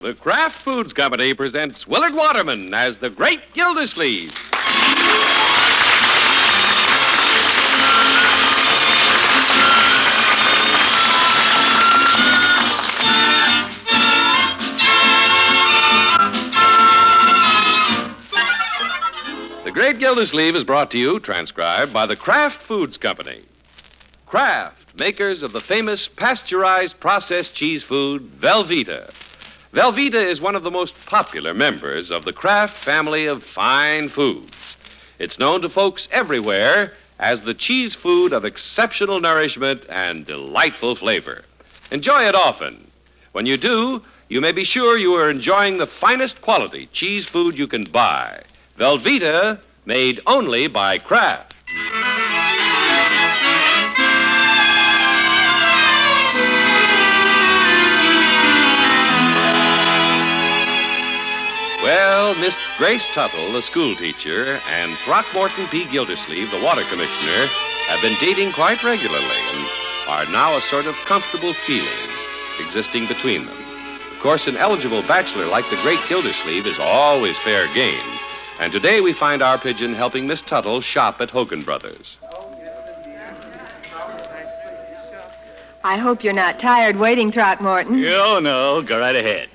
The Kraft Foods Company presents Willard Waterman as the Great Gildersleeve. The Great Gildersleeve is brought to you, transcribed by the Kraft Foods Company. Kraft, makers of the famous pasteurized processed cheese food, Velveeta. Velveeta is one of the most popular members of the Kraft family of fine foods. It's known to folks everywhere as the cheese food of exceptional nourishment and delightful flavor. Enjoy it often. When you do, you may be sure you are enjoying the finest quality cheese food you can buy. Velveeta, made only by Kraft. Well, Miss Grace Tuttle, the school teacher, and Throckmorton P. Gildersleeve, the water commissioner, have been dating quite regularly and are now a sort of comfortable feeling existing between them. Of course, an eligible bachelor like the great Gildersleeve is always fair game. And today we find our pigeon helping Miss Tuttle shop at Hogan Brothers. I hope you're not tired waiting, Throckmorton. Oh, no. Go right ahead.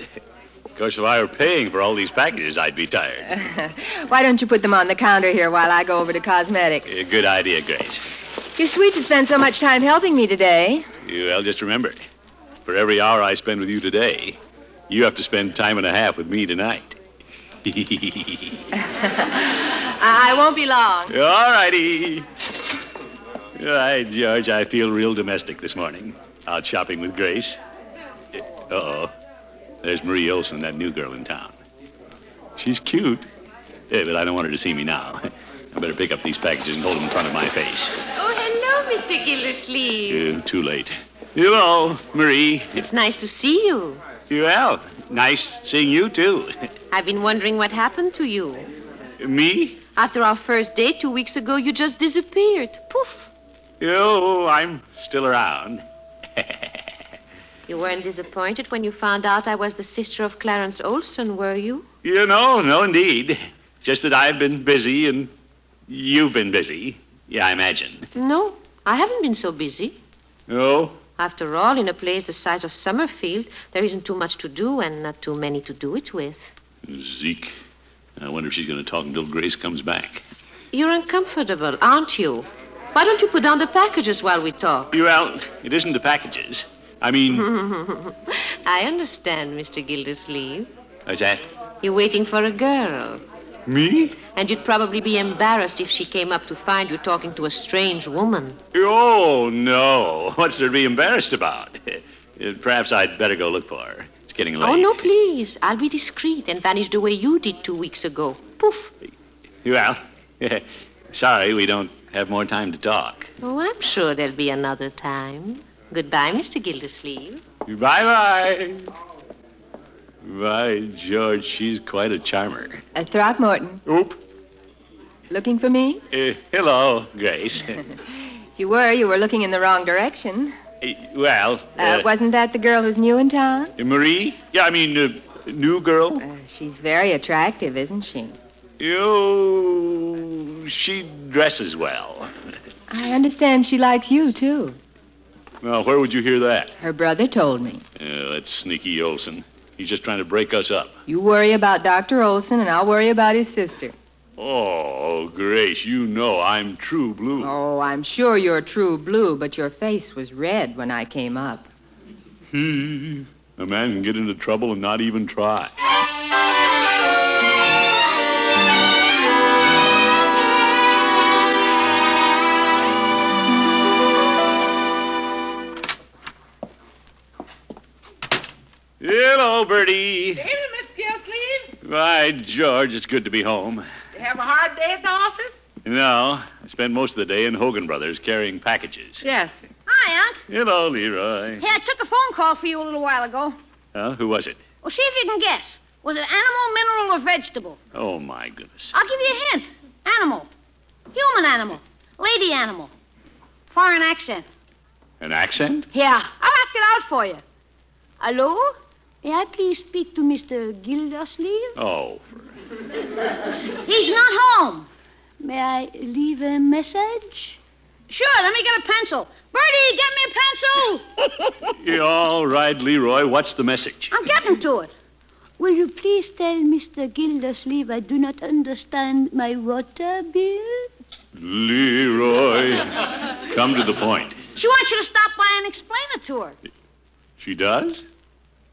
Of course, if I were paying for all these packages, I'd be tired. Why don't you put them on the counter here while I go over to cosmetics? Good idea, Grace. You're sweet to spend so much time helping me today. Well, just remember, for every hour I spend with you today, you have to spend time and a half with me tonight. I won't be long. All righty. All right, George, I feel real domestic this morning. Out shopping with Grace. Uh-oh. There's Marie Olson, that new girl in town. She's cute. Yeah, but I don't want her to see me now. I better pick up these packages and hold them in front of my face. Oh, hello, Mr. Gildersleeve. Too late. Hello, Marie. It's nice to see you. Well, nice seeing you, too. I've been wondering what happened to you. Me? After our first date 2 weeks ago, you just disappeared. Poof. Oh, I'm still around. You weren't disappointed when you found out I was the sister of Clarence Olson, were you? No, indeed. Just that I've been busy and you've been busy. Yeah, I imagine. No, I haven't been so busy. No? After all, in a place the size of Summerfield, there isn't too much to do and not too many to do it with. Zeke. I wonder if she's going to talk until Grace comes back. You're uncomfortable, aren't you? Why don't you put down the packages while we talk? Well, it isn't the packages. I mean... I understand, Mr. Gildersleeve. What's that? You're waiting for a girl. Me? And you'd probably be embarrassed if she came up to find you talking to a strange woman. Oh, no. What's there to be embarrassed about? Perhaps I'd better go look for her. It's getting late. Oh, no, please. I'll be discreet and vanish the way you did 2 weeks ago. Poof. Well, sorry, we don't have more time to talk. Oh, I'm sure there'll be another time. Goodbye, Mr. Gildersleeve. Bye-bye. By George, she's quite a charmer. Throckmorton. Oop. Looking for me? Hello, Grace. If you were looking in the wrong direction. Wasn't that the girl who's new in town? Marie? Yeah, I mean, new girl? She's very attractive, isn't she? She dresses well. I understand she likes you, too. Well, where would you hear that? Her brother told me. That sneaky Olson. He's just trying to break us up. You worry about Dr. Olson, and I'll worry about his sister. Oh, Grace, you know I'm true blue. Oh, I'm sure you're true blue, but your face was red when I came up. A man can get into trouble and not even try. Hello, Bertie. David, Miss Gildersleeve. Why, George, it's good to be home. You have a hard day at the office? No, I spent most of the day in Hogan Brothers carrying packages. Yes. Hi, Unc. Hello, Leroy. Hey, I took a phone call for you a little while ago. Who was it? Well, see if you can guess. Was it animal, mineral, or vegetable? Oh, my goodness. I'll give you a hint. Animal. Human animal. Lady animal. Foreign accent. An accent? Yeah, I'll act it out for you. Hello? May I please speak to Mr. Gildersleeve? Oh, He's not home. May I leave a message? Sure, let me get a pencil. Bertie, get me a pencil. yeah, all right, Leroy. What's the message? I'm getting to it. Will you please tell Mr. Gildersleeve I do not understand my water bill? Leroy, come to the point. She wants you to stop by and explain it to her. She does?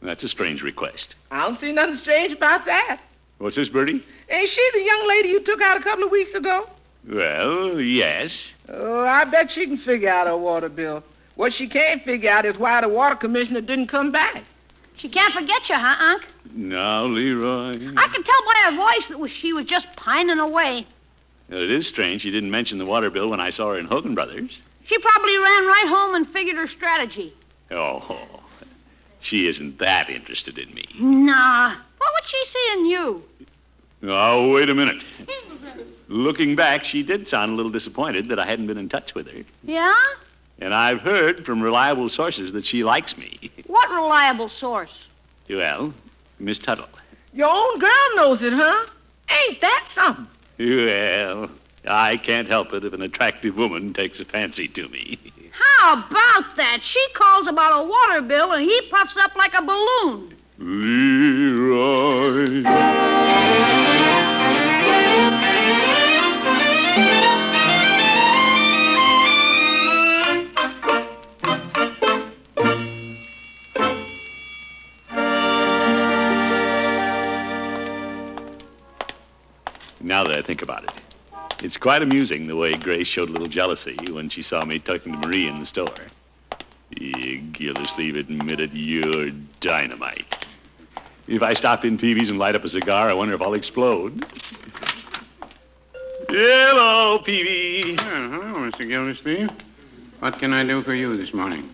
That's a strange request. I don't see nothing strange about that. What's this, Bertie? Ain't she the young lady you took out a couple of weeks ago? Well, yes. Oh, I bet she can figure out her water bill. What she can't figure out is why the water commissioner didn't come back. She can't forget you, huh, Unc? Now, Leroy. I can tell by her voice that she was just pining away. Well, it is strange she didn't mention the water bill when I saw her in Hogan Brothers. She probably ran right home and figured her strategy. Oh, she isn't that interested in me. Nah. What would she see in you? Oh, wait a minute. Looking back, she did sound a little disappointed that I hadn't been in touch with her. Yeah? And I've heard from reliable sources that she likes me. What reliable source? Well, Miss Tuttle. Your own girl knows it, huh? Ain't that something? Well, I can't help it if an attractive woman takes a fancy to me. How about that? She calls about a water bill and he puffs up like a balloon. Leroy. Now that I think about it, it's quite amusing the way Grace showed a little jealousy when she saw me talking to Marie in the store. Gildersleeve admitted you're dynamite. If I stop in Peavy's and light up a cigar, I wonder if I'll explode. Hello, Peavy. Well, hello, Mr. Gildersleeve. What can I do for you this morning?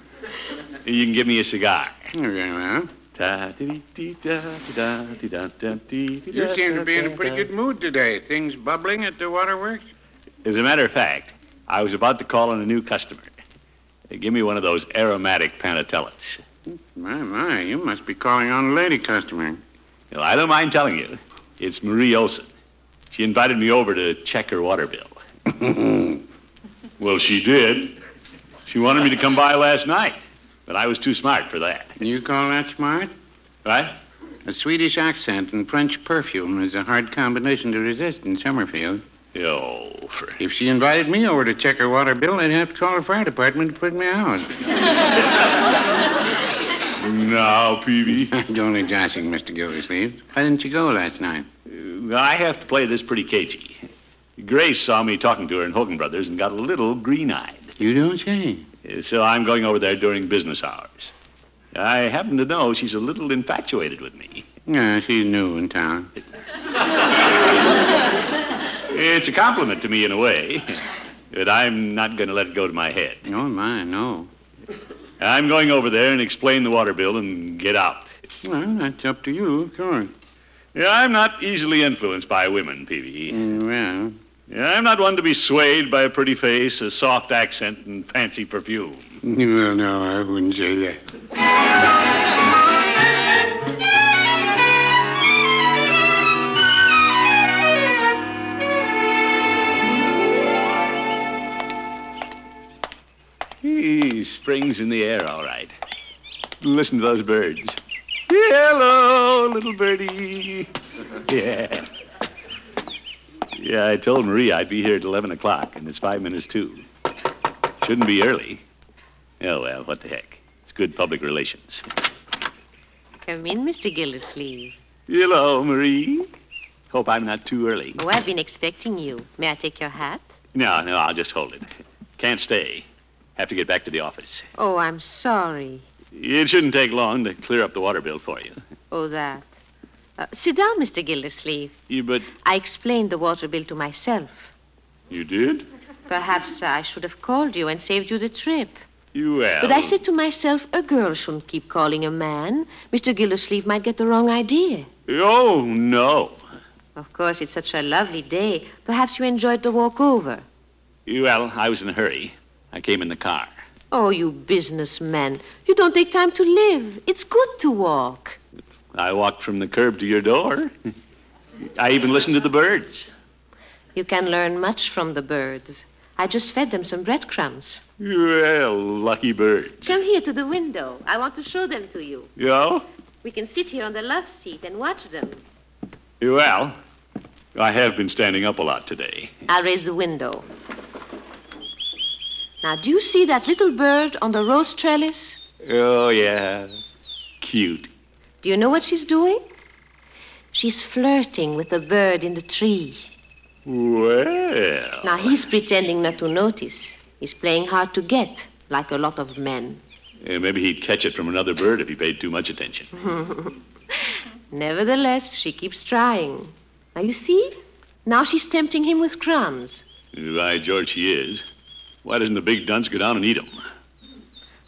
You can give me a cigar. Very well. You seem to be in a pretty good mood today. Things bubbling at the waterworks? As a matter of fact, I was about to call on a new customer. Give me one of those aromatic panatellas. My, you must be calling on a lady customer. Well, I don't mind telling you. It's Marie Olson. She invited me over to check her water bill. Well, she did. She wanted me to come by last night, but I was too smart for that. You call that smart? What? A Swedish accent and French perfume is a hard combination to resist in Summerfield. Oh, If she invited me over to check her water bill, I'd have to call the fire department to put me out. Now, Peavy. I'm only joshing, Mr. Gildersleeve. Why didn't you go last night? I have to play this pretty cagey. Grace saw me talking to her in Hogan Brothers and got a little green-eyed. You don't say. So I'm going over there during business hours. I happen to know she's a little infatuated with me. Yeah, she's new in town. It's a compliment to me in a way, but I'm not going to let it go to my head. Oh, my, no. I'm going over there and explain the water bill and get out. Well, that's up to you, of course. Yeah, I'm not easily influenced by women, Peavy. Well, Yeah, I'm not one to be swayed by a pretty face, a soft accent, and fancy perfume. well, no, I wouldn't say that. Spring's in the air, all right. Listen to those birds. Hello, little birdie. Yeah. Yeah, I told Marie I'd be here at 11 o'clock, and it's 5 minutes to. Shouldn't be early. Oh, well, what the heck. It's good public relations. Come in, Mr. Gildersleeve. Hello, Marie. Hope I'm not too early. Oh, I've been expecting you. May I take your hat? No, I'll just hold it. Can't stay. Have to get back to the office. Oh, I'm sorry. It shouldn't take long to clear up the water bill for you. Oh, that. Sit down, Mr. Gildersleeve. But I explained the water bill to myself. you did? Perhaps I should have called you and saved you the trip. Well... But I said to myself, a girl shouldn't keep calling a man. Mr. Gildersleeve might get the wrong idea. Oh, no. Of course, it's such a lovely day. Perhaps you enjoyed the walk over. Well, I was in a hurry. I came in the car. Oh, you businessman. You don't take time to live. It's good to walk. I walked from the curb to your door. I even listened to the birds. You can learn much from the birds. I just fed them some breadcrumbs. Well, lucky birds. Come here to the window. I want to show them to you. Yeah? We can sit here on the love seat and watch them. Well, I have been standing up a lot today. I'll raise the window. Now, do you see that little bird on the rose trellis? Oh, yeah. Cute. Do you know what she's doing? She's flirting with the bird in the tree. Well. Now, he's pretending not to notice. He's playing hard to get, like a lot of men. Maybe he'd catch it from another bird if he paid too much attention. Nevertheless, she keeps trying. Now, you see? Now she's tempting him with crumbs. By George, she is. Why doesn't the big dunce go down and eat them?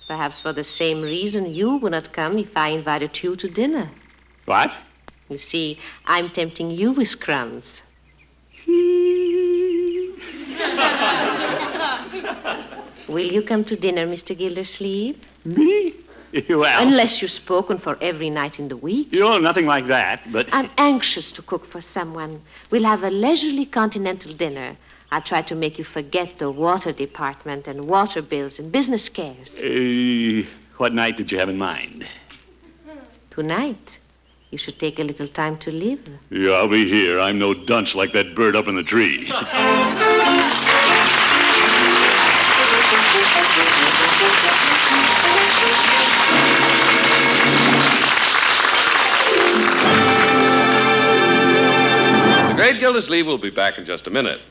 Perhaps for the same reason you would not come if I invited you to dinner. What? You see, I'm tempting you with crumbs. Will you come to dinner, Mr. Gildersleeve? Me? Well... Unless you've spoken for every night in the week. Nothing like that, but... I'm anxious to cook for someone. We'll have a leisurely continental dinner. I'll try to make you forget the water department and water bills and business cares. What night did you have in mind? Tonight. You should take a little time to live. Yeah, I'll be here. I'm no dunce like that bird up in the tree. The great Gildersleeve will be back in just a minute.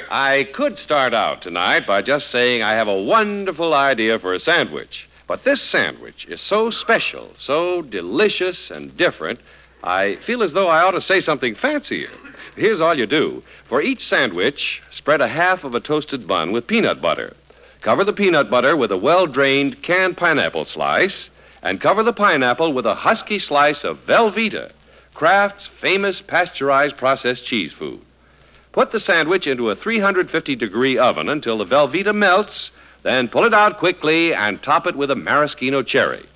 I could start out tonight by just saying I have a wonderful idea for a sandwich. But this sandwich is so special, so delicious and different, I feel as though I ought to say something fancier. Here's all you do. For each sandwich, spread a half of a toasted bun with peanut butter. Cover the peanut butter with a well-drained canned pineapple slice, and cover the pineapple with a husky slice of Velveeta, Kraft's famous pasteurized processed cheese food. Put the sandwich into a 350-degree oven until the Velveeta melts, then pull it out quickly and top it with a maraschino cherry.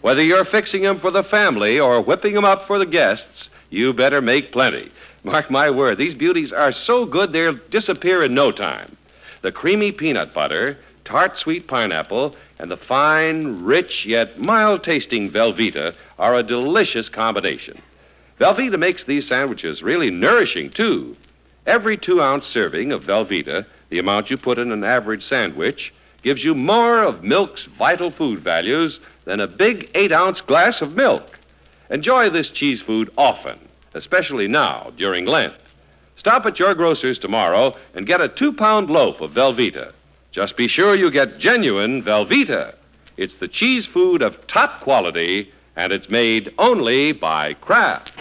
Whether you're fixing them for the family or whipping them up for the guests, you better make plenty. Mark my word, these beauties are so good they'll disappear in no time. The creamy peanut butter, tart sweet pineapple, and the fine, rich, yet mild-tasting Velveeta are a delicious combination. Velveeta makes these sandwiches really nourishing, too. Every 2-ounce serving of Velveeta, the amount you put in an average sandwich, gives you more of milk's vital food values than a big 8-ounce glass of milk. Enjoy this cheese food often, especially now during Lent. Stop at your grocer's tomorrow and get a 2-pound loaf of Velveeta. Just be sure you get genuine Velveeta. It's the cheese food of top quality, and it's made only by Kraft.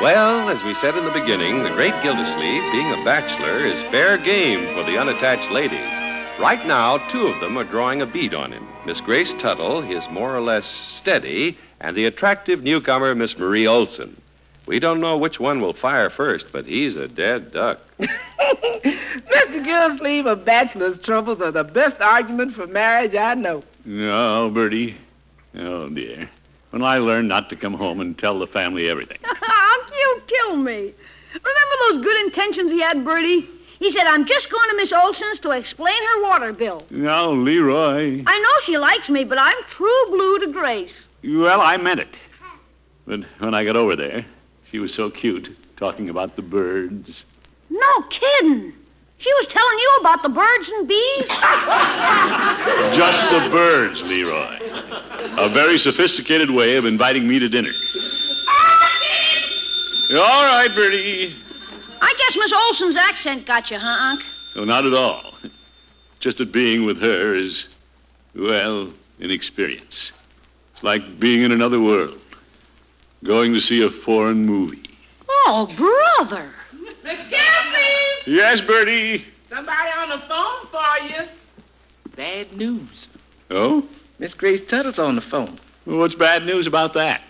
Well, as we said in the beginning, the great Gildersleeve, being a bachelor, is fair game for the unattached ladies. Right now, 2 of them are drawing a bead on him. Miss Grace Tuttle, his more or less steady, and the attractive newcomer, Miss Marie Olson. We don't know which one will fire first, but he's a dead duck. Mr. Gildersleeve, a bachelor's troubles are the best argument for marriage I know. No, Bertie. Oh, dear. When I learn not to come home and tell the family everything. You kill me. Remember those good intentions he had, Bertie? He said, I'm just going to Miss Olson's to explain her water bill. No, Leroy. I know she likes me, but I'm true blue to Grace. Well, I meant it. But when I got over there, she was so cute, talking about the birds. No kidding. She was telling you about the birds and bees? Just the birds, Leroy. A very sophisticated way of inviting me to dinner. All right, Bertie. I guess Miss Olson's accent got you, huh, Unc? No, not at all. Just that being with her is, well, an experience. It's like being in another world. Going to see a foreign movie. Oh, brother. Miss Gildersleeve! Yes, Bertie? Somebody on the phone for you. Bad news. Oh? Miss Grace Tuttle's on the phone. Well, what's bad news about that?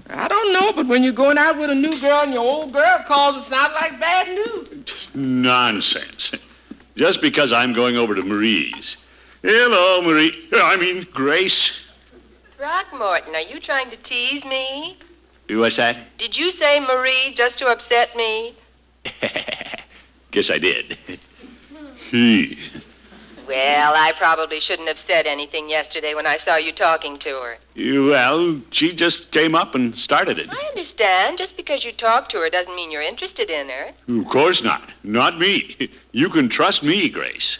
I don't know, but when you're going out with a new girl and your old girl calls, it sounds like bad news. Nonsense. Just because I'm going over to Marie's. Hello, Grace. Throckmorton, are you trying to tease me? What's that? Did you say Marie just to upset me? Guess I did. He. Well, I probably shouldn't have said anything yesterday when I saw you talking to her. Well, she just came up and started it. I understand. Just because you talk to her doesn't mean you're interested in her. Of course not. Not me. You can trust me, Grace.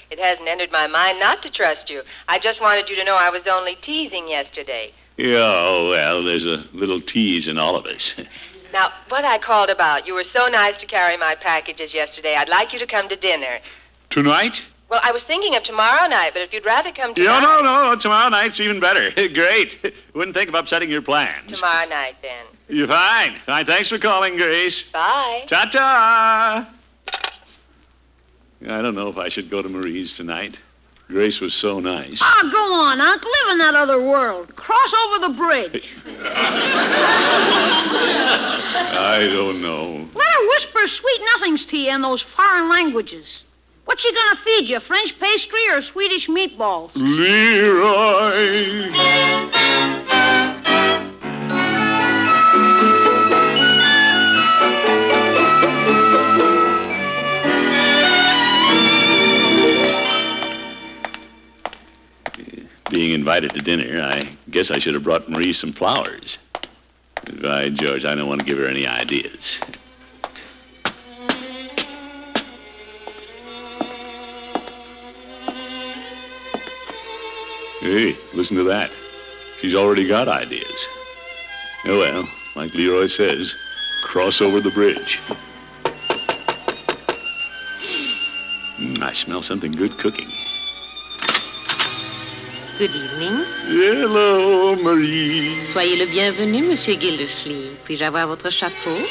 It hasn't entered my mind not to trust you. I just wanted you to know I was only teasing yesterday. Yeah, well, there's a little tease in all of us. Now, what I called about, you were so nice to carry my packages yesterday. I'd like you to come to dinner. Tonight? Well, I was thinking of tomorrow night, but if you'd rather come tonight... No. Tomorrow night's even better. Great. Wouldn't think of upsetting your plans. Tomorrow night, then. You're fine. Fine. Thanks for calling, Grace. Bye. Ta-ta! I don't know if I should go to Marie's tonight. Grace was so nice. Oh, go on, Unc. Live in that other world. Cross over the bridge. I don't know. Let her whisper sweet nothings to you in those foreign languages. What's she gonna feed you, French pastry or Swedish meatballs? Leroy. Being invited to dinner, I guess I should have brought Marie some flowers. By George, I don't want to give her any ideas. Hey, listen to that. She's already got ideas. Oh, well, like Leroy says, cross over the bridge. I smell something good cooking. Good evening. Hello, Marie. Soyez le bienvenu, Monsieur Gildersleeve. Puis-je avoir votre chapeau?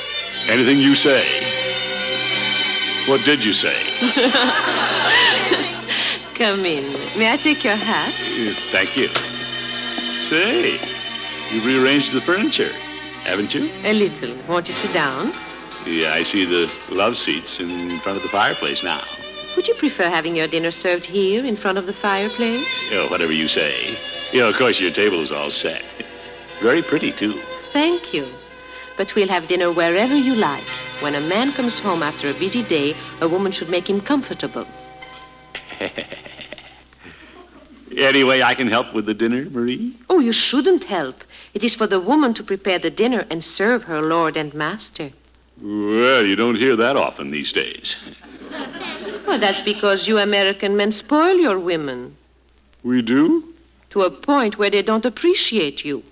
Anything you say. What did you say? Come in. May I take your hat? Thank you. Say, you've rearranged the furniture, haven't you? A little. Won't you sit down? Yeah, I see the love seats in front of the fireplace now. Would you prefer having your dinner served here in front of the fireplace? Whatever you say. Of course, your table is all set. Very pretty, too. Thank you. But we'll have dinner wherever you like. When a man comes home after a busy day, a woman should make him comfortable. Any way I can help with the dinner, Marie? Oh, you shouldn't help. It is for the woman to prepare the dinner and serve her lord and master. Well, you don't hear that often these days. Well, that's because you American men spoil your women. We do? To a point where they don't appreciate you.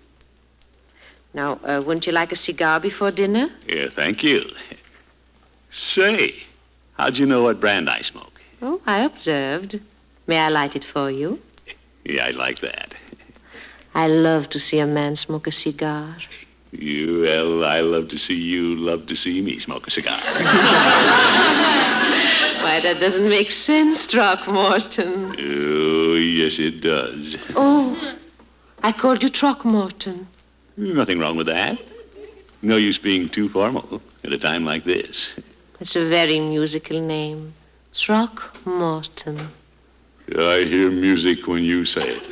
Now, wouldn't you like a cigar before dinner? Yeah, thank you. Say, how'd you know what brand I smoke? Oh, I observed. May I light it for you? Yeah, I'd like that. I love to see a man smoke a cigar. Well, I love to see you love to see me smoke a cigar. Why, that doesn't make sense, Throckmorton. Oh, yes, it does. Oh, I called you Throckmorton. Nothing wrong with that. No use being too formal at a time like this. It's a very musical name. Throckmorton. I hear music when you say it.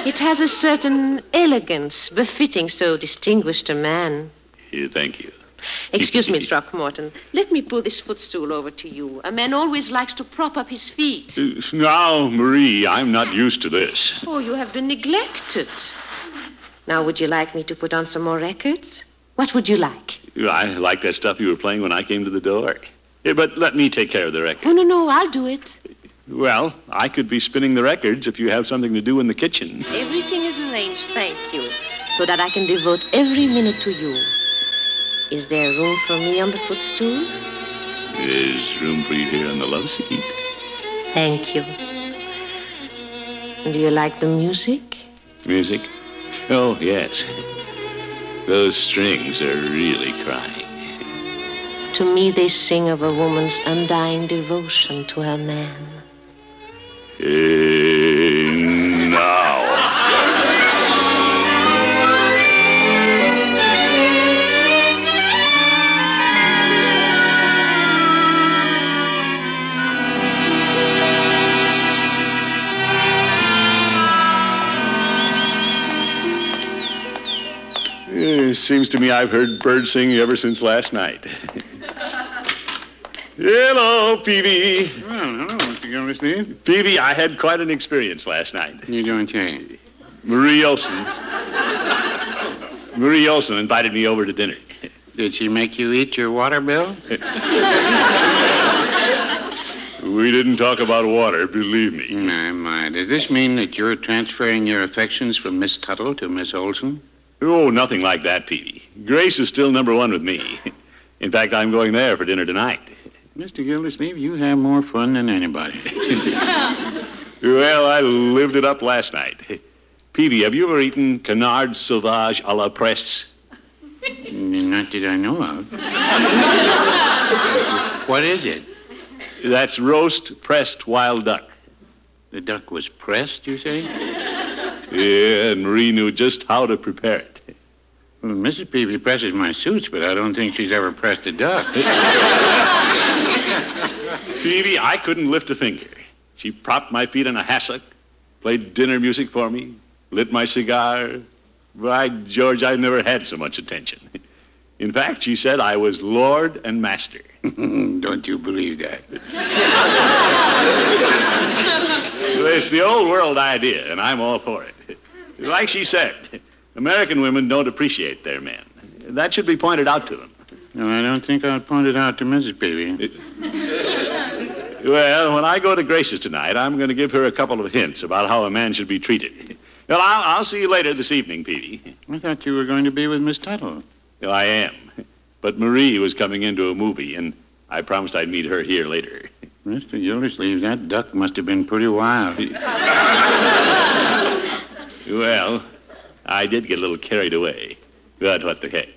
It has a certain elegance befitting so distinguished a man. Yeah, thank you. Excuse me, Throckmorton. Let me pull this footstool over to you. A man always likes to prop up his feet. Now, Marie, I'm not used to this. Oh, you have been neglected. Now, would you like me to put on some more records? What would you like? I like that stuff you were playing when I came to the door. Yeah, but let me take care of the record. Oh, no, I'll do it. Well, I could be spinning the records if you have something to do in the kitchen. Everything is arranged, thank you, so that I can devote every minute to you. Is there room for me on the footstool? There's room for you here on the love seat. Thank you. Do you like the music? Music? Oh, yes. Those strings are really crying. To me, they sing of a woman's undying devotion to her man. Now. seems to me I've heard birds sing ever since last night. Hello, Peavy. Well, hello, Mr. Gildersleeve. Peavy, I had quite an experience last night. You doing, Jay? Marie Olson invited me over to dinner. Did she make you eat your water bill? We didn't talk about water, believe me. My. Does this mean that you're transferring your affections from Miss Tuttle to Miss Olson? Oh, nothing like that, Peavy. Grace is still number one with me. In fact, I'm going there for dinner tonight. Mr. Gildersleeve, you have more fun than anybody. Well, I lived it up last night. Peavy, have you ever eaten canard sauvage à la presse? Not that I know of. What is it? That's roast pressed wild duck. The duck was pressed, you say? Yeah, and Marie knew just how to prepare it. Well, Mrs. Peavy presses my suits, but I don't think she's ever pressed a duck. Peavy, I couldn't lift a finger. She propped my feet in a hassock, played dinner music for me, lit my cigar. By George, I've never had so much attention. In fact, she said I was lord and master. Don't you believe that? It's the old world idea, and I'm all for it. Like she said, American women don't appreciate their men. That should be pointed out to them. No, I don't think I'll point it out to Mrs. Peavy. Well, when I go to Grace's tonight, I'm going to give her a couple of hints about how a man should be treated. Well, I'll see you later this evening, Peavy. I thought you were going to be with Miss Tuttle. Well, I am. But Marie was coming into a movie, and I promised I'd meet her here later. Mr. Gildersleeve, that duck must have been pretty wild. Well, I did get a little carried away. But what the heck?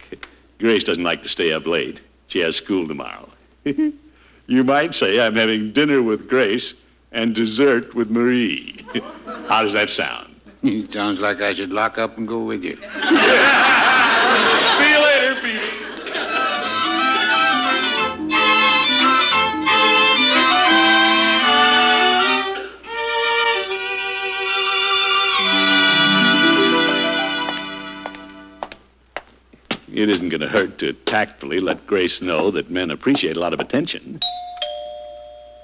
Grace doesn't like to stay up late. She has school tomorrow. You might say I'm having dinner with Grace and dessert with Marie. How does that sound? It sounds like I should lock up and go with you. See you later, Peavy. It isn't going to hurt to tactfully let Grace know that men appreciate a lot of attention.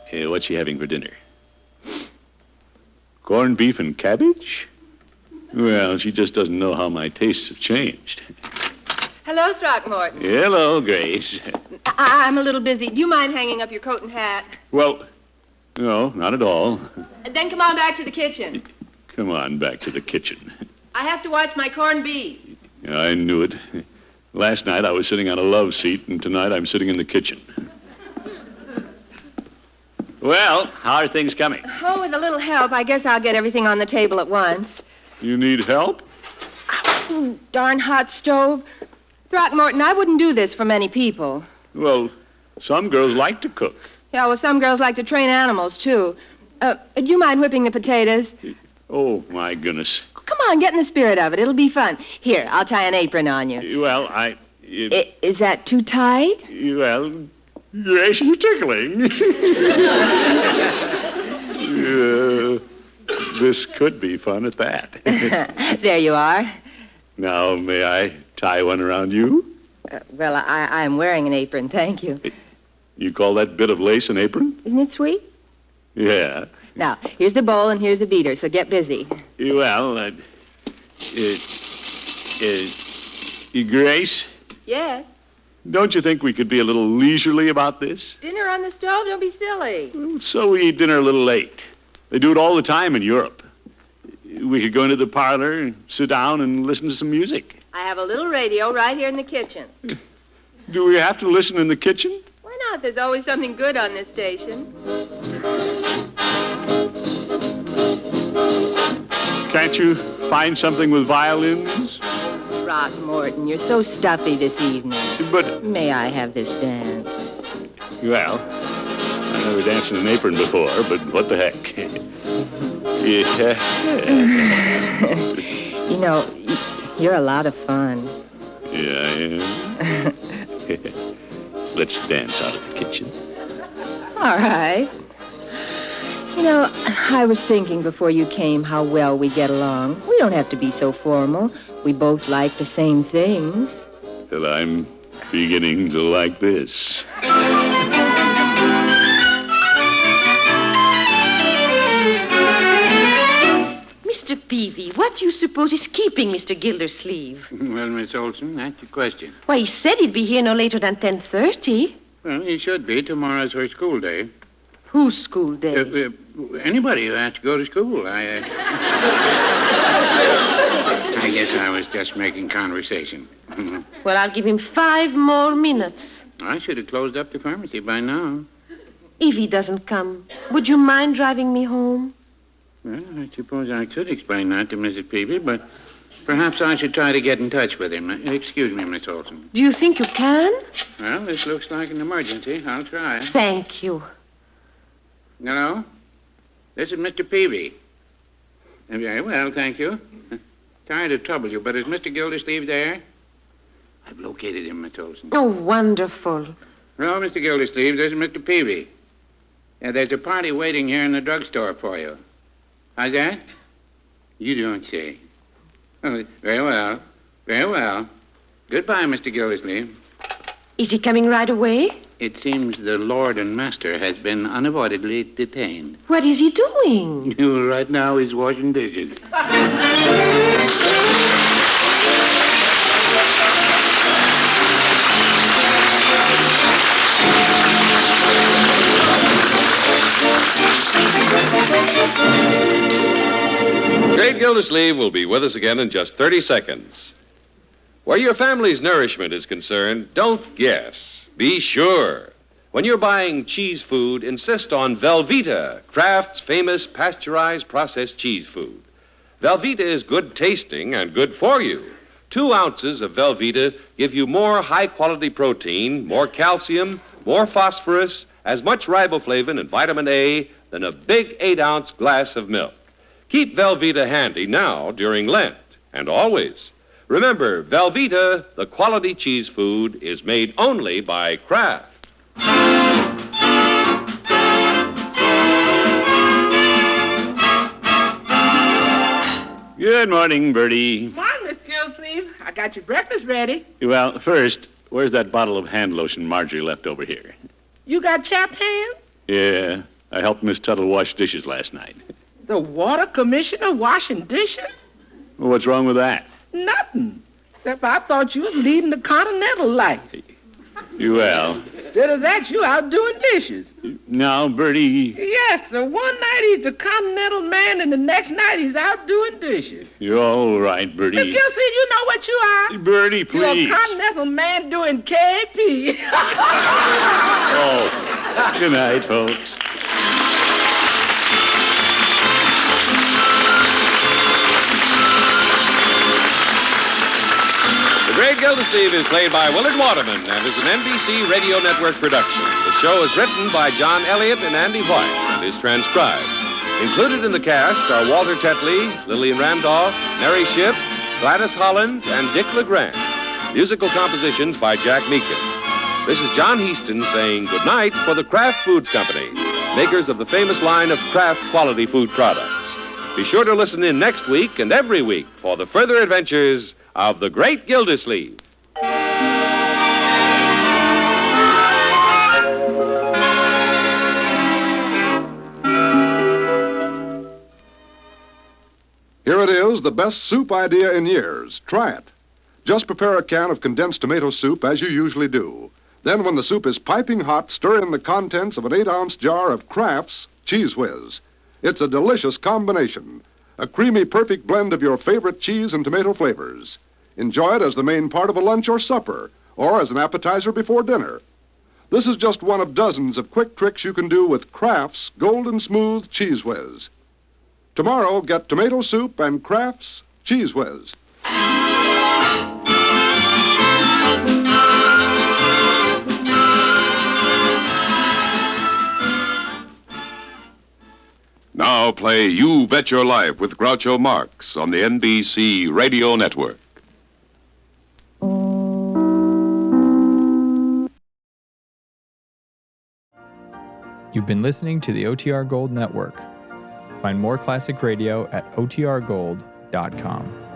Hey, what's she having for dinner? Corned beef and cabbage? Well, she just doesn't know how my tastes have changed. Hello, Throckmorton. Hello, Grace. I'm a little busy. Do you mind hanging up your coat and hat? Well, no, not at all. Then come on back to the kitchen. Come on back to the kitchen. I have to watch my corned beef. I knew it. Last night I was sitting on a love seat, and tonight I'm sitting in the kitchen. Well, how are things coming? Oh, with a little help, I guess I'll get everything on the table at once. You need help? Oh, darn hot stove. Throckmorton, I wouldn't do this for many people. Well, some girls like to cook. Yeah, well, some girls like to train animals, too. Do you mind whipping the potatoes? Oh, my goodness. Come on, get in the spirit of it. It'll be fun. Here, I'll tie an apron on you. Well, Is that too tight? Well, Grace, you're tickling. This could be fun at that. There you are. Now, may I tie one around you? Well, I'm wearing an apron, thank you. You call that bit of lace an apron? Isn't it sweet? Yeah. Now, here's the bowl and here's the beater, so get busy. Well, Grace? Yes? Don't you think we could be a little leisurely about this? Dinner on the stove? Don't be silly. So we eat dinner a little late. They do it all the time in Europe. We could go into the parlor and sit down and listen to some music. I have a little radio right here in the kitchen. Do we have to listen in the kitchen? Why not? There's always something good on this station. Can't you find something with violins? Throckmorton, you're so stuffy this evening. But, May I have this dance? well, I never danced in an apron before, but what the heck? Yeah. You know, you're a lot of fun. Yeah, I am. Let's dance out of the kitchen. All right. You know, I was thinking before you came how well we get along. We don't have to be so formal. We both like the same things. Well, I'm beginning to like this. Mr. Peavy, what do you suppose is keeping Mr. Gildersleeve? Well, Miss Olson, that's the question. Why, he said he'd be here no later than 10:30. Well, he should be. Tomorrow's her school day. Whose school day? Anybody who has to go to school. I guess I was just making conversation. Well, I'll give him 5 more minutes. I should have closed up the pharmacy by now. If he doesn't come, would you mind driving me home? Well, I suppose I could explain that to Mrs. Peavy, but perhaps I should try to get in touch with him. Excuse me, Miss Olson. Do you think you can? Well, this looks like an emergency. I'll try. Thank you. Hello? This is Mr. Peavy. Very well, thank you. Sorry to trouble you, but is Mr. Gildersleeve there? I've located him, Miss Olson. Oh, wonderful. Hello, Mr. Gildersleeve. This is Mr. Peavy. There's a party waiting here in the drugstore for you. How's that? You don't say. Oh, very well. Very well. Goodbye, Mr. Gildersleeve. Is he coming right away? It seems the Lord and Master has been unavoidably detained. What is he doing? Right now he's washing dishes. Great Gildersleeve will be with us again in just 30 seconds. Where your family's nourishment is concerned, don't guess. Be sure. When you're buying cheese food, insist on Velveeta, Kraft's famous pasteurized processed cheese food. Velveeta is good tasting and good for you. 2 ounces of Velveeta give you more high-quality protein, more calcium, more phosphorus, as much riboflavin and vitamin A than a big 8-ounce glass of milk. Keep Velveeta handy now during Lent, and always. Remember, Velveeta, the quality cheese food, is made only by Kraft. Good morning, Bertie. Morning, Miss Gildersleeve. I got your breakfast ready. Well, first, where's that bottle of hand lotion Marjorie left over here? You got chapped hands? Yeah, I helped Miss Tuttle wash dishes last night. The water commissioner washing dishes? Well, what's wrong with that? Nothing. Except I thought you was leading the continental life. Well, Instead of that, you out doing dishes. now, Bertie, Yes, the one night he's the continental man, and the next night he's out doing dishes. you're all right, Miss Bertie. Gildersleeve, you know what you are? Bertie, You're a please. continental man doing KP. Oh, good night, folks. The Great Gildersleeve is played by Willard Waterman and is an NBC Radio Network production. The show is written by John Elliott and Andy White and is transcribed. Included in the cast are Walter Tetley, Lillian Randolph, Mary Shipp, Gladys Holland, and Dick LeGrand. Musical compositions by Jack Meakin. This is John Heaston saying goodnight for the Kraft Foods Company, makers of the famous line of Kraft quality food products. Be sure to listen in next week and every week for the further adventures of the Great Gildersleeve. Here it is, the best soup idea in years. Try it. Just prepare a can of condensed tomato soup as you usually do. Then when the soup is piping hot, stir in the contents of an 8-ounce jar of Kraft's Cheese Whiz. It's a delicious combination. A creamy, perfect blend of your favorite cheese and tomato flavors. Enjoy it as the main part of a lunch or supper, or as an appetizer before dinner. This is just one of dozens of quick tricks you can do with Kraft's Golden Smooth Cheese Whiz. Tomorrow, get tomato soup and Kraft's Cheese Whiz. Now play You Bet Your Life with Groucho Marx on the NBC Radio Network. You've been listening to the OTR Gold Network. Find more classic radio at otrgold.com.